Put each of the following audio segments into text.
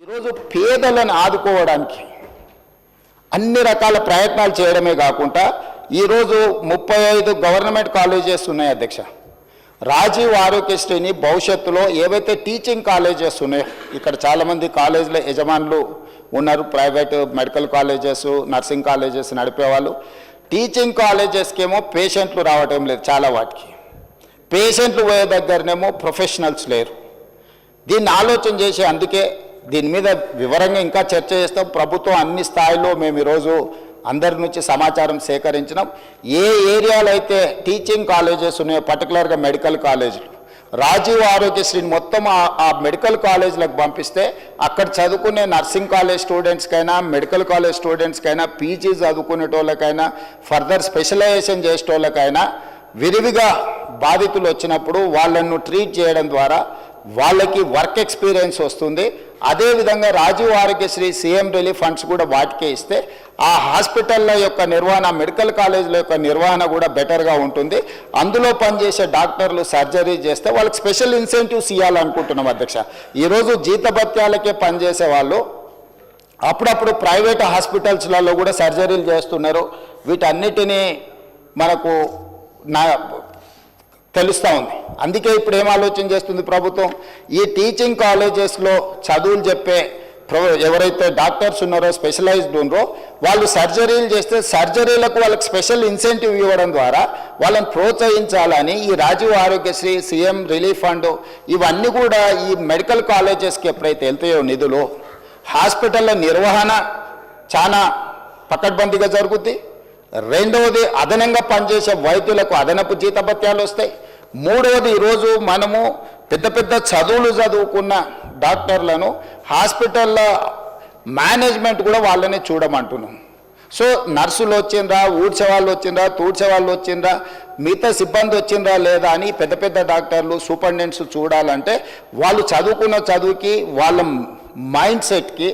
ఈరోజు పేదలను ఆదుకోవడానికి అన్ని రకాల ప్రయత్నాలు చేయడమే కాకుండా ఈరోజు 35 గవర్నమెంట్ కాలేజెస్ ఉన్నాయి అధ్యక్ష. రాజీవ్ ఆరోగ్యశ్రీని భవిష్యత్తులో ఏవైతే టీచింగ్ కాలేజెస్ ఉన్నాయో, ఇక్కడ చాలామంది కాలేజీల యజమానులు ఉన్నారు, private medical colleges, nursing colleges నడిపేవాళ్ళు. టీచింగ్ కాలేజెస్కేమో పేషెంట్లు రావటం లేదు, చాలా వాటికి పేషెంట్లు పోయే దగ్గరనేమో ప్రొఫెషనల్స్ లేరు. దీన్ని ఆలోచన చేసి అందుకే దీని మీద వివరంగా ఇంకా చర్చ చేస్తాం. ప్రభుత్వం అన్ని స్థాయిలో మేము ఈరోజు అందరి నుంచి సమాచారం సేకరించినాం. ఏ ఏరియాలో అయితే టీచింగ్ కాలేజెస్ ఉన్నాయో, పర్టికులర్గా మెడికల్ కాలేజీలు, రాజీవ్ ఆరోగ్యశ్రీని మొత్తం ఆ మెడికల్ కాలేజీలకు పంపిస్తే అక్కడ చదువుకునే నర్సింగ్ కాలేజ్ స్టూడెంట్స్కైనా, మెడికల్ కాలేజ్ స్టూడెంట్స్కైనా, పీజీ చదువుకునేటోళ్ళకైనా, ఫర్దర్ స్పెషలైజేషన్ చేసేటోళ్ళకైనా విరివిగా బాధితులు వచ్చినప్పుడు వాళ్ళను ట్రీట్ చేయడం ద్వారా వాళ్ళకి వర్క్ ఎక్స్పీరియన్స్ వస్తుంది. అదేవిధంగా Rajiv Aarogyasri CM relief funds కూడా వాటికే ఇస్తే ఆ హాస్పిటల్ల యొక్క నిర్వహణ, మెడికల్ కాలేజీల యొక్క నిర్వహణ కూడా బెటర్గా ఉంటుంది. అందులో పనిచేసే డాక్టర్లు సర్జరీ చేస్తే వాళ్ళకి స్పెషల్ ఇన్సెంటివ్స్ ఇవ్వాలనుకుంటున్నాం అధ్యక్ష. ఈరోజు జీతభత్యాలకే పనిచేసే వాళ్ళు అప్పుడప్పుడు ప్రైవేట్ హాస్పిటల్స్లలో కూడా సర్జరీలు చేస్తున్నారు. వీటన్నిటినీ మనకు తెలుస్తూ ఉంది. అందుకే ఇప్పుడు ఏం ఆలోచన చేస్తుంది ప్రభుత్వం, ఈ టీచింగ్ కాలేజెస్లో చదువులు చెప్పే ఎవరైతే డాక్టర్స్ ఉన్నారో, స్పెషలైజ్డ్ ఉన్నారో, వాళ్ళు సర్జరీలు చేస్తే సర్జరీలకు వాళ్ళకి స్పెషల్ ఇన్సెంటివ్ ఇవ్వడం ద్వారా వాళ్ళని ప్రోత్సహించాలని ఈ Rajiv Aarogyasri, CM relief fund ఇవన్నీ కూడా ఈ మెడికల్ కాలేజెస్కి ఎప్పుడైతే వెళ్తాయో నిధులు, హాస్పిటల్ల నిర్వహణ చాలా పకడ్బందీగా జరుగుద్ది. రెండవది, అదనంగా పనిచేసే వైద్యులకు అదనపు జీతభత్యాలు వస్తాయి. మూడవది, ఈరోజు మనము పెద్ద పెద్ద చదువులు చదువుకున్న డాక్టర్లను హాస్పిటల్ల మేనేజ్మెంట్ కూడా వాళ్ళని చూడమంటున్నాం. సో నర్సులు వచ్చిండ్రా, ఊడ్చే వాళ్ళు వచ్చిండ్రా, తూడ్చే వాళ్ళు వచ్చిండ్రా, మిగతా సిబ్బంది వచ్చిండ్రా లేదా అని పెద్ద పెద్ద డాక్టర్లు, సూపరింటెండెంట్స్ చూడాలంటే వాళ్ళు చదువుకున్న చదువుకి, వాళ్ళ మైండ్ సెట్కి,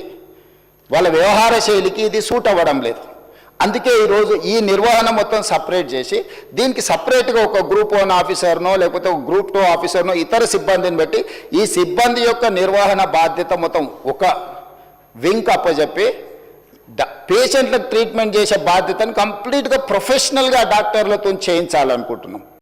వాళ్ళ వ్యవహార శైలికి ఇది సూట్ అవ్వడం లేదు. అందుకే ఈరోజు ఈ నిర్వహణ మొత్తం సపరేట్ చేసి దీనికి సపరేట్గా ఒక గ్రూప్ 1 ఆఫీసర్నో లేకపోతే ఒక గ్రూప్ 2 ఆఫీసర్నో ఇతర సిబ్బందిని బట్టి ఈ సిబ్బంది యొక్క నిర్వహణ బాధ్యత మొత్తం ఒక వింగ్ అప్పచెప్పి పేషెంట్లకు ట్రీట్మెంట్ చేసే బాధ్యతను కంప్లీట్గా ప్రొఫెషనల్గా డాక్టర్లతో చేయించాలనుకుంటున్నాం.